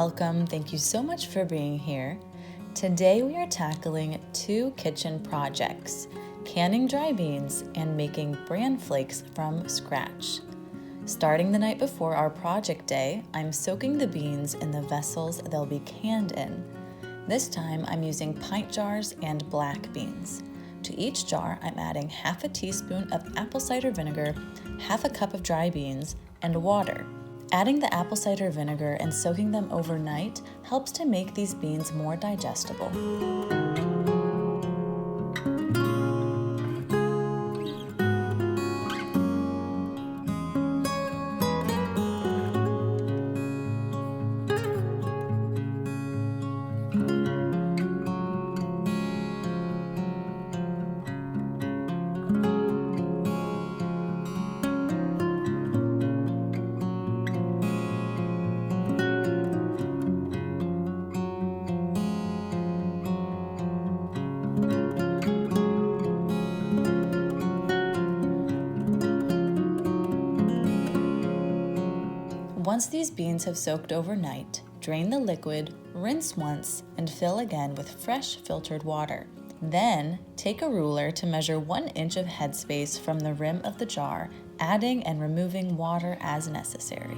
Welcome. Thank you so much for being here. Today we are tackling 2 kitchen projects, canning dry beans and making bran flakes from scratch. Starting the night before our project day, I'm soaking the beans in the vessels they'll be canned in. This time I'm using pint jars and black beans. To each jar, I'm adding half a teaspoon of apple cider vinegar, half a cup of dry beans, and water. Adding the apple cider vinegar and soaking them overnight helps to make these beans more digestible. Once these beans have soaked overnight, drain the liquid, rinse once, and fill again with fresh filtered water. Then, take a ruler to measure 1 inch of headspace from the rim of the jar, adding and removing water as necessary.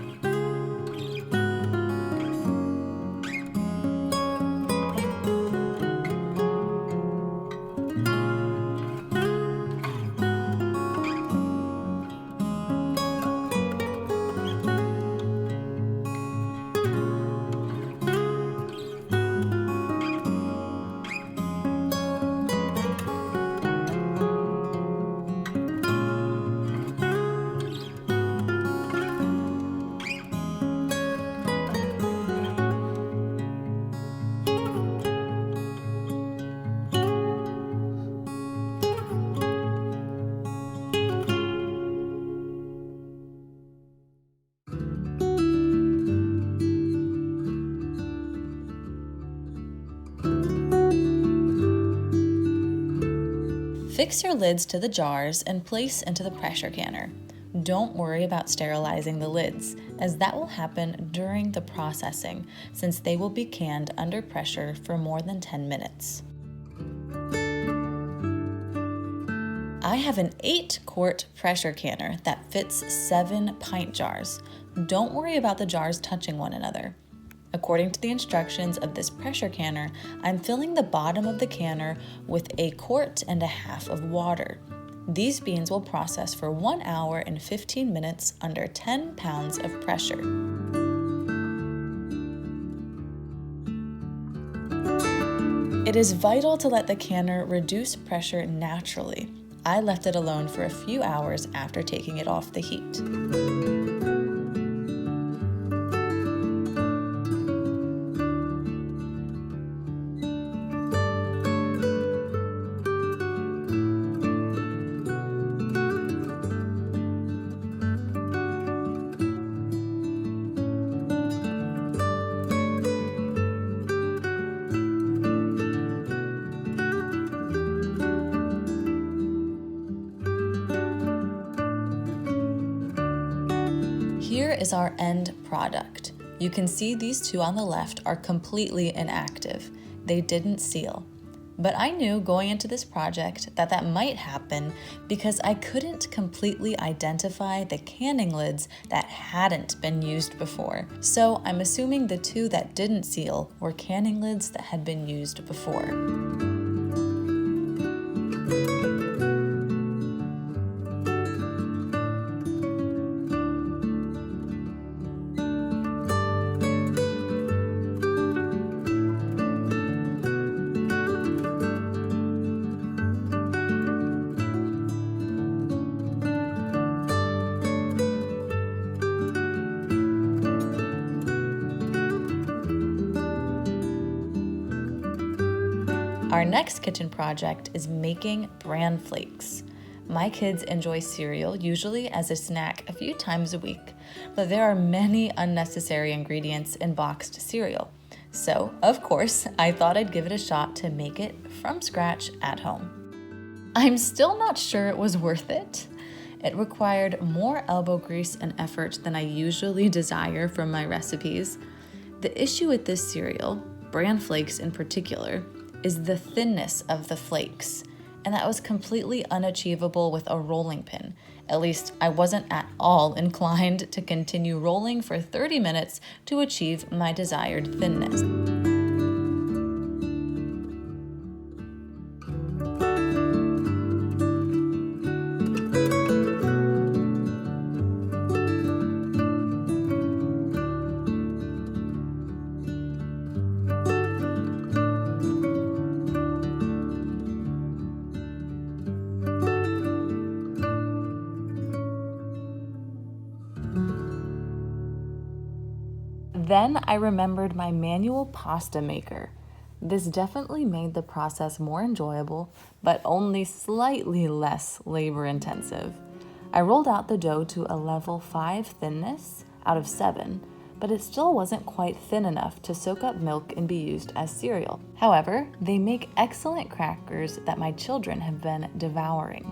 Fix your lids to the jars and place into the pressure canner. Don't worry about sterilizing the lids, as that will happen during the processing, since they will be canned under pressure for more than 10 minutes. I have an 8-quart pressure canner that fits 7 pint jars. Don't worry about the jars touching one another. According to the instructions of this pressure canner, I'm filling the bottom of the canner with 1.5 quarts of water. These beans will process for 1 hour and 15 minutes under 10 pounds of pressure. It is vital to let the canner reduce pressure naturally. I left it alone for a few hours after taking it off the heat. Here is our end product. You can see these 2 on the left are completely inactive. They didn't seal. But I knew going into this project that might happen because I couldn't completely identify the canning lids that hadn't been used before. So I'm assuming the 2 that didn't seal were canning lids that had been used before. Our next kitchen project is making bran flakes. My kids enjoy cereal, usually as a snack a few times a week, but there are many unnecessary ingredients in boxed cereal. So, of course, I thought I'd give it a shot to make it from scratch at home. I'm still not sure it was worth it. It required more elbow grease and effort than I usually desire from my recipes. The issue with this cereal, bran flakes in particular, is the thinness of the flakes, and that was completely unachievable with a rolling pin. At least I wasn't at all inclined to continue rolling for 30 minutes to achieve my desired thinness. Then I remembered my manual pasta maker. This definitely made the process more enjoyable, but only slightly less labor intensive. I rolled out the dough to a level 5 thinness out of 7, but it still wasn't quite thin enough to soak up milk and be used as cereal. However, they make excellent crackers that my children have been devouring.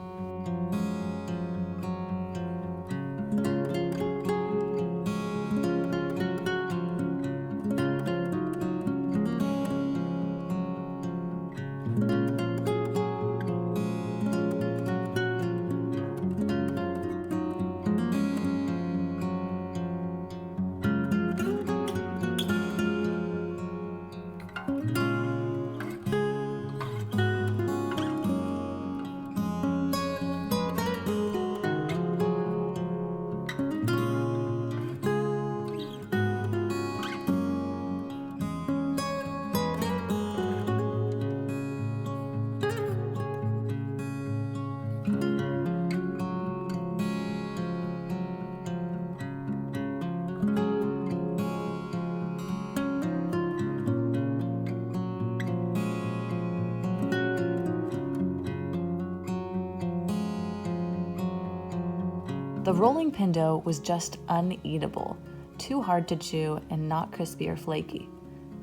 The rolling pin dough was just uneatable, too hard to chew and not crispy or flaky.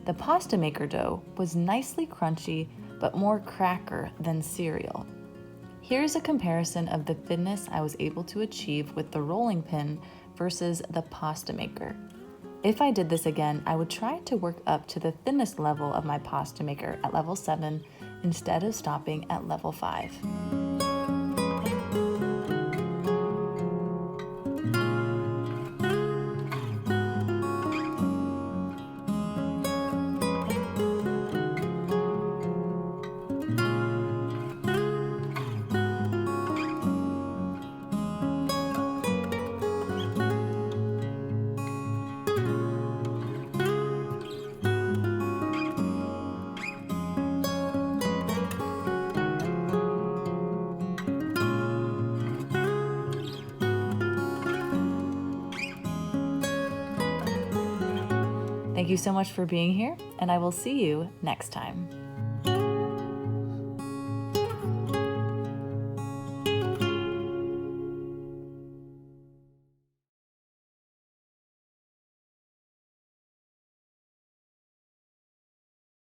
The pasta maker dough was nicely crunchy, but more cracker than cereal. Here's a comparison of the thinness I was able to achieve with the rolling pin versus the pasta maker. If I did this again, I would try to work up to the thinnest level of my pasta maker at level 7 instead of stopping at level 5. Thank you so much for being here, and I will see you next time.